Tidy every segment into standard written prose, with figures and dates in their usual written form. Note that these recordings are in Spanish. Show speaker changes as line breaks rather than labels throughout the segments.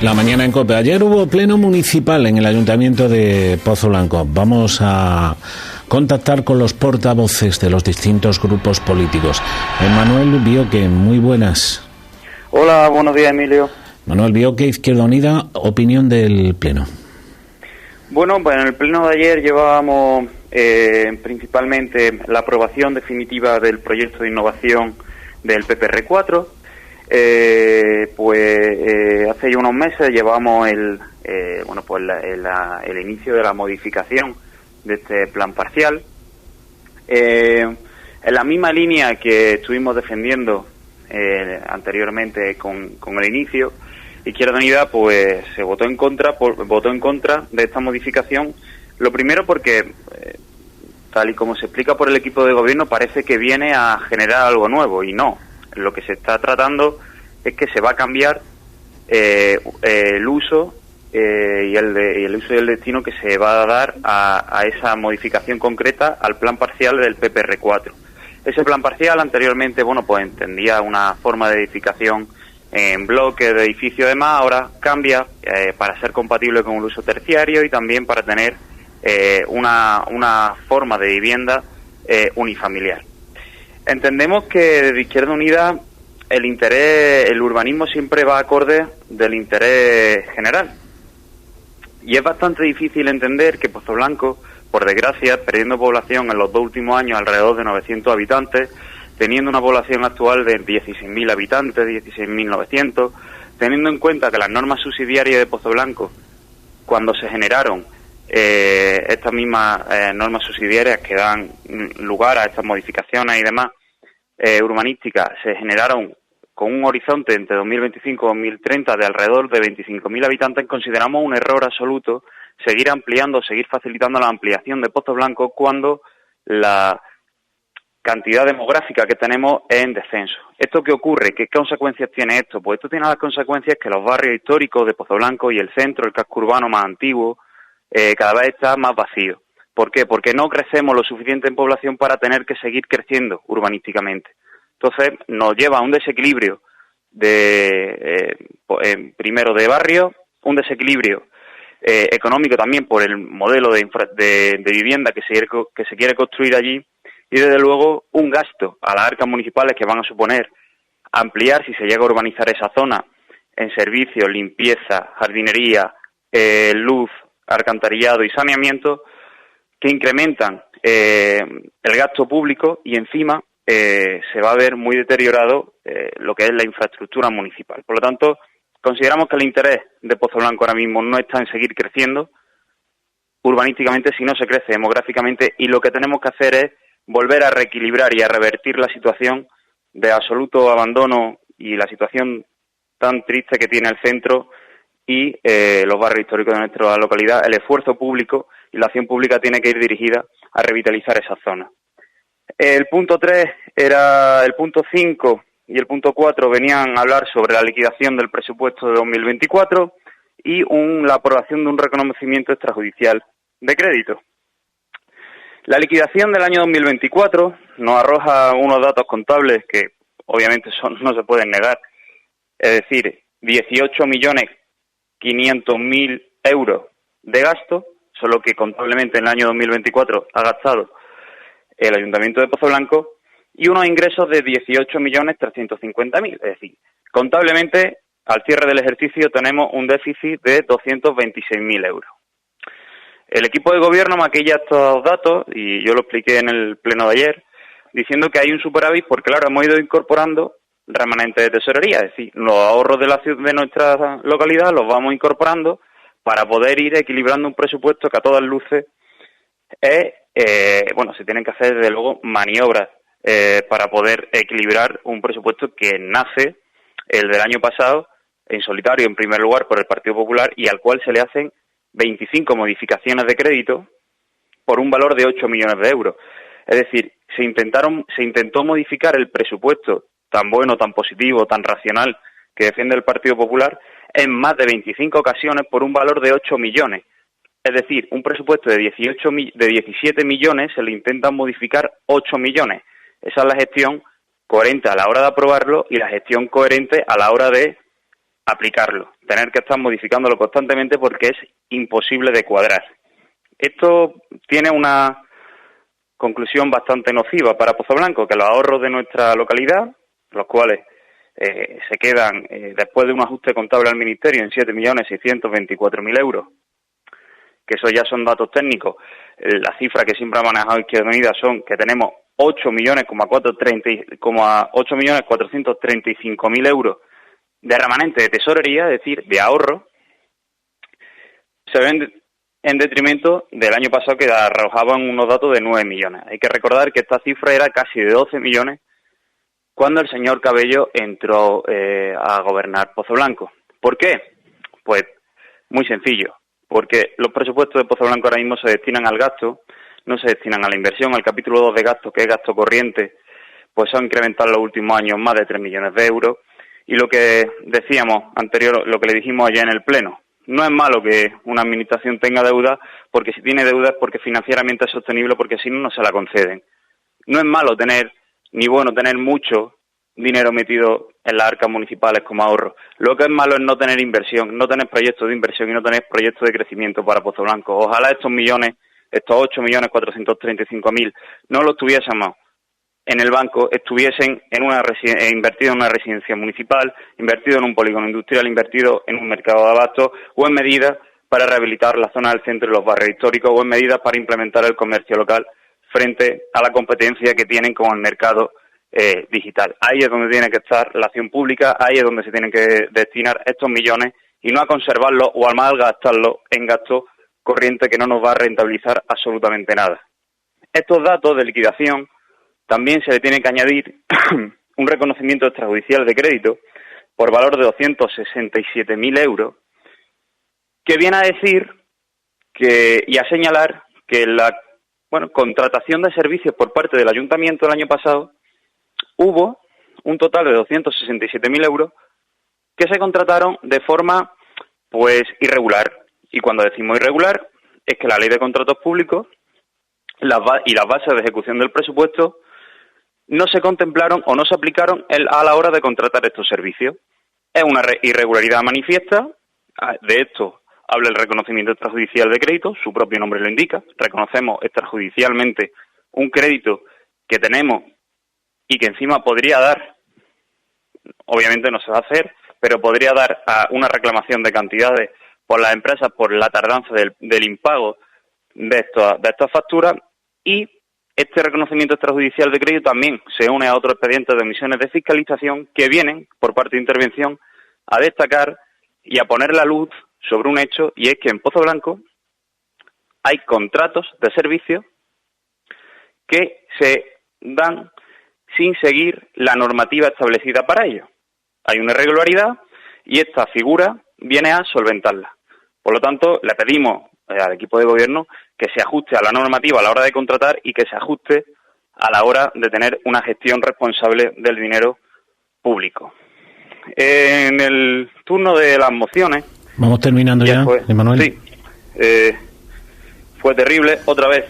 La mañana en COPE. Ayer hubo pleno municipal en el Ayuntamiento de Pozoblanco. Vamos a contactar con los portavoces de los distintos grupos políticos. Manuel Bioque, muy buenas.
Hola, buenos días, Emilio.
Manuel Bioque, Izquierda Unida, opinión del pleno.
Bueno, pues en el pleno de ayer llevábamos principalmente la aprobación definitiva del proyecto de innovación del PPR4. Hace ya unos meses llevamos el inicio de la modificación de este plan parcial. En la misma línea que estuvimos defendiendo anteriormente con el inicio, Izquierda Unida pues se votó en contra de esta modificación. Lo primero porque tal y como se explica por el equipo de gobierno, parece que viene a generar algo nuevo, y no. Lo que se está tratando es que se va a cambiar el uso y el uso y el destino que se va a dar a esa modificación concreta al plan parcial del PPR4. Ese plan parcial anteriormente, pues entendía una forma de edificación en bloques de edificio, además ahora cambia para ser compatible con el uso terciario y también para tener una forma de vivienda unifamiliar. Entendemos que desde Izquierda Unida el urbanismo siempre va acorde del interés general. Y es bastante difícil entender que Pozoblanco, por desgracia, perdiendo población en los 2 últimos años alrededor de 900 habitantes, teniendo una población actual de 16.000 habitantes, 16.900, teniendo en cuenta que las normas subsidiarias de Pozoblanco, cuando se generaron estas mismas normas subsidiarias que dan lugar a estas modificaciones y demás urbanísticas, se generaron con un horizonte entre 2025 y 2030 de alrededor de 25.000 habitantes, consideramos un error absoluto seguir ampliando, seguir facilitando la ampliación de Pozoblanco cuando la cantidad demográfica que tenemos es en descenso. ¿Esto qué ocurre? ¿Qué consecuencias tiene esto? Pues esto tiene las consecuencias que los barrios históricos de Pozoblanco y el centro, el casco urbano más antiguo, cada vez está más vacío. ¿Por qué? Porque no crecemos lo suficiente en población para tener que seguir creciendo urbanísticamente. Entonces nos lleva a un desequilibrio primero de barrio, un desequilibrio económico también por el modelo de vivienda que se quiere construir allí, y desde luego un gasto a las arcas municipales que van a suponer ampliar, si se llega a urbanizar esa zona, en servicios, limpieza, jardinería, luz, alcantarillado y saneamiento, que incrementan el gasto público, y encima se va a ver muy deteriorado lo que es la infraestructura municipal. Por lo tanto, consideramos que el interés de Pozoblanco ahora mismo no está en seguir creciendo urbanísticamente si no se crece demográficamente, y lo que tenemos que hacer es volver a reequilibrar y a revertir la situación de absoluto abandono y la situación tan triste que tiene el centro y los barrios históricos de nuestra localidad. El esfuerzo público y la acción pública tiene que ir dirigida a revitalizar esas zonas. El punto 3 era el punto 5 y el punto 4 venían a hablar sobre la liquidación del presupuesto de 2024 y la aprobación de un reconocimiento extrajudicial de crédito. La liquidación del año 2024 nos arroja unos datos contables que obviamente no se pueden negar, es decir, 18.500.000 euros de gasto, solo que contablemente en el año 2024 ha gastado el Ayuntamiento de Pozoblanco, y unos ingresos de 18.350.000, es decir, contablemente al cierre del ejercicio tenemos un déficit de 226.000 euros. El equipo de gobierno maquilla estos datos, y yo lo expliqué en el pleno de ayer, diciendo que hay un superávit porque, claro, hemos ido incorporando remanentes de tesorería, es decir, los ahorros de nuestra localidad los vamos incorporando para poder ir equilibrando un presupuesto que a todas luces se tienen que hacer desde luego maniobras para poder equilibrar un presupuesto que nace, el del año pasado, en solitario en primer lugar por el Partido Popular, y al cual se le hacen 25 modificaciones de crédito por un valor de 8 millones de euros. Es decir, se intentó modificar el presupuesto tan bueno, tan positivo, tan racional que defiende el Partido Popular en más de 25 ocasiones por un valor de 8 millones. Es decir, un presupuesto de 17 millones se le intenta modificar 8 millones. Esa es la gestión coherente a la hora de aprobarlo y la gestión coherente a la hora de aplicarlo, tener que estar modificándolo constantemente porque es imposible de cuadrar. Esto tiene una conclusión bastante nociva para Pozoblanco, que los ahorros de nuestra localidad, los cuales se quedan después de un ajuste contable al Ministerio en 7.624.000 euros, que eso ya son datos técnicos. La cifra que siempre ha manejado Izquierda Unida son que tenemos 8.435.000 euros de remanente de tesorería, es decir, de ahorro, se ven en detrimento del año pasado, que arrojaban unos datos de 9 millones. Hay que recordar que esta cifra era casi de 12 millones cuando el señor Cabello entró a gobernar Pozoblanco. ¿Por qué? Pues muy sencillo, porque los presupuestos de Pozoblanco ahora mismo se destinan al gasto, no se destinan a la inversión. Al capítulo 2 de gasto, que es gasto corriente, pues se ha incrementado en los últimos años más de 3 millones de euros. Y lo que decíamos lo que le dijimos ayer en el Pleno, no es malo que una administración tenga deuda, porque si tiene deuda es porque financieramente es sostenible, porque si no, no se la conceden. No es malo ni bueno tener mucho dinero metido en las arcas municipales como ahorro. Lo que es malo es no tener inversión, no tener proyectos de inversión y no tener proyectos de crecimiento para Pozoblanco. Ojalá estos 8.435.000, no los tuviésemos en el banco, estuviesen invertidos en una residencia municipal, invertido en un polígono industrial, invertido en un mercado de abastos, o en medidas para rehabilitar la zona del centro y los barrios históricos, o en medidas para implementar el comercio local frente a la competencia que tienen con el mercado digital. Ahí es donde tiene que estar la acción pública, ahí es donde se tienen que destinar estos millones, y no a conservarlos o a malgastarlos en gasto corriente que no nos va a rentabilizar absolutamente nada. Estos datos de liquidación también se le tiene que añadir un reconocimiento extrajudicial de crédito por valor de 267.000 euros, que viene a decir y a señalar que la contratación de servicios por parte del Ayuntamiento el año pasado hubo un total de 267.000 euros que se contrataron de forma irregular. Y cuando decimos irregular es que la Ley de Contratos Públicos y las bases de ejecución del presupuesto no se contemplaron o no se aplicaron a la hora de contratar estos servicios. Es una irregularidad manifiesta. De esto habla el reconocimiento extrajudicial de crédito, su propio nombre lo indica. Reconocemos extrajudicialmente un crédito que tenemos y que encima podría dar, obviamente no se va a hacer, pero podría dar a una reclamación de cantidades por las empresas por la tardanza del impago de estas facturas. Y este reconocimiento extrajudicial de crédito también se une a otros expedientes de omisiones de fiscalización que vienen, por parte de intervención, a destacar y a poner la luz sobre un hecho, y es que en Pozoblanco hay contratos de servicios que se dan sin seguir la normativa establecida para ello. Hay una irregularidad y esta figura viene a solventarla. Por lo tanto, le pedimos al equipo de gobierno que se ajuste a la normativa a la hora de contratar y que se ajuste a la hora de tener una gestión responsable del dinero público. En el turno de las mociones...
Vamos terminando ya, Manuel.
Sí, fue terrible. Otra vez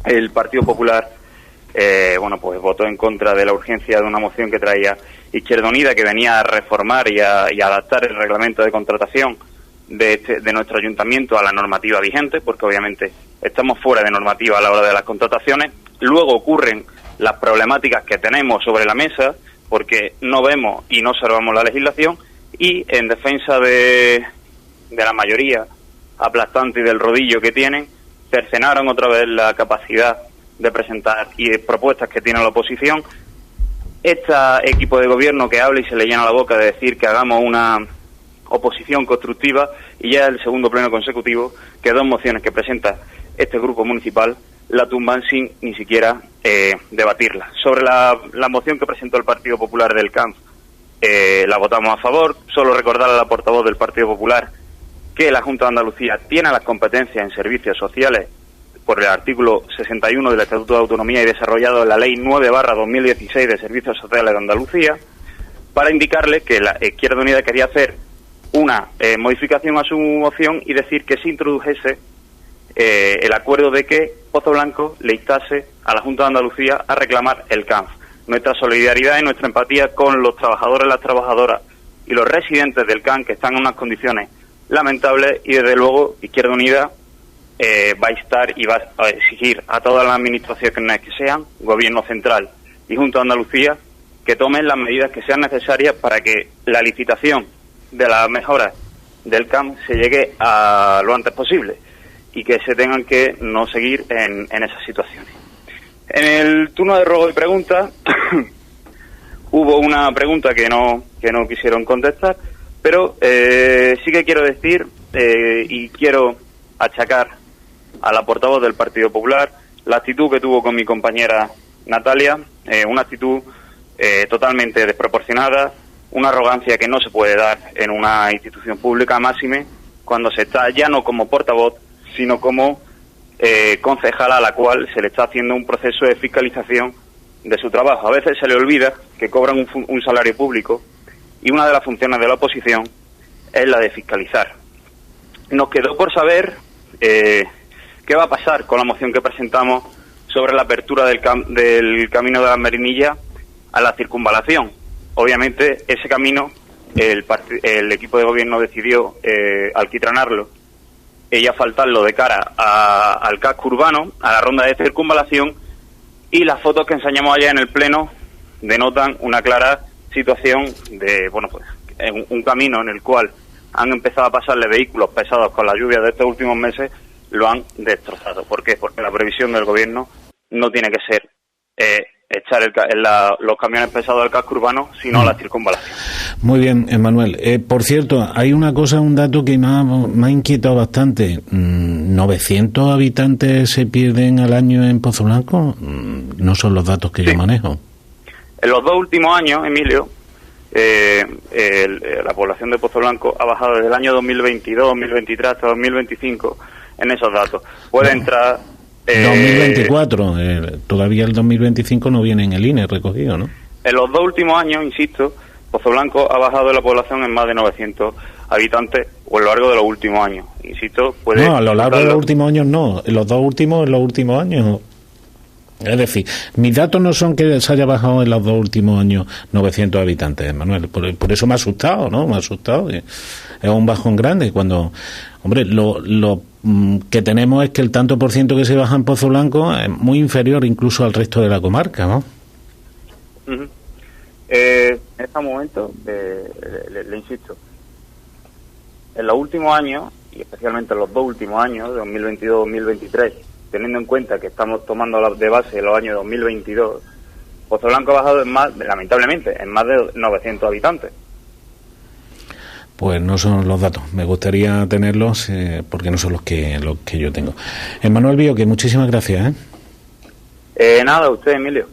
el Partido Popular votó en contra de la urgencia de una moción que traía Izquierda Unida, que venía a reformar y a adaptar el reglamento de contratación de nuestro ayuntamiento a la normativa vigente, porque obviamente estamos fuera de normativa a la hora de las contrataciones. Luego ocurren las problemáticas que tenemos sobre la mesa, porque no vemos y no observamos la legislación, y en defensa de la mayoría aplastante y del rodillo que tienen, cercenaron otra vez la capacidad de presentar propuestas que tiene la oposición. Este equipo de gobierno que habla y se le llena la boca de decir que hagamos una oposición constructiva, y ya es el segundo pleno consecutivo que dos mociones que presenta este grupo municipal la tumban sin ni siquiera debatirla. Sobre la moción que presentó el Partido Popular del CANF, la votamos a favor. Solo recordar a la portavoz del Partido Popular que la Junta de Andalucía tiene las competencias en servicios sociales por el artículo 61 del Estatuto de Autonomía y desarrollado en la Ley 9/2016 de Servicios Sociales de Andalucía, para indicarle que la Izquierda Unida quería hacer una modificación a su moción y decir que se introdujese el acuerdo de que Pozoblanco le instase a la Junta de Andalucía a reclamar el CANF. Nuestra solidaridad y nuestra empatía con los trabajadores, las trabajadoras y y los residentes del CAM, que están en unas condiciones lamentables, y desde luego Izquierda Unida va a instar y va a exigir a todas las administraciones que sean, Gobierno Central y Junta de Andalucía, que tomen las medidas que sean necesarias para que la licitación de las mejoras del CAM se llegue a lo antes posible y que se tengan que no seguir en esas situaciones. En el turno de ruego y preguntas hubo una pregunta que no quisieron contestar, pero sí que quiero decir y quiero achacar a la portavoz del Partido Popular la actitud que tuvo con mi compañera Natalia, una actitud totalmente desproporcionada, una arrogancia que no se puede dar en una institución pública, máxime cuando se está ya no como portavoz, sino como concejala a la cual se le está haciendo un proceso de fiscalización de su trabajo. A veces se le olvida que cobran un salario público y una de las funciones de la oposición es la de fiscalizar. Nos quedó por saber qué va a pasar con la moción que presentamos sobre la apertura del camino de las Merinillas a la circunvalación. Obviamente ese camino el equipo de gobierno decidió alquitranarlo y asfaltarlo de cara al casco urbano, a la ronda de circunvalación, y las fotos que enseñamos ayer en el pleno denotan una clara situación de, un camino en el cual han empezado a pasarle vehículos pesados con la lluvia de estos últimos meses, lo han destrozado. ¿Por qué? Porque la previsión del gobierno no tiene que ser echar los camiones pesados al casco urbano, sino la circunvalación.
Muy bien, Manuel. Por cierto, hay un dato que me ha inquietado bastante. ¿900 habitantes se pierden al año en Pozo Blanco? No son los datos que yo manejo.
En los 2 últimos años, Emilio, la población de Pozo Blanco ha bajado desde el año 2022, 2023 hasta 2025 en esos datos. Puede entrar...
2024, todavía el 2025 no viene en el INE recogido, ¿no?
En los 2 últimos años, insisto, Pozo Blanco ha bajado la población en más de 900 habitantes o a lo largo de los últimos años. Insisto, puede...
No, a lo largo de los últimos años no, en los 2 últimos años. Es decir, mis datos no son que se haya bajado en los 2 últimos años 900 habitantes, Manuel. Por eso me ha asustado, ¿no? Me ha asustado. Es un bajón grande cuando... Hombre, lo que tenemos es que el tanto por ciento que se baja en Pozo Blanco es muy inferior incluso al resto de la comarca, ¿no?
Uh-huh. En este momento, le insisto, en los últimos años, y especialmente en los 2 últimos años, 2022-2023, teniendo en cuenta que estamos tomando de base los años 2022, Pozo Blanco ha bajado lamentablemente, en más de 900 habitantes.
Pues no son los datos. Me gustaría tenerlos porque no son los que yo tengo. Manuel Bioque, muchísimas gracias.
Nada, usted, Emilio.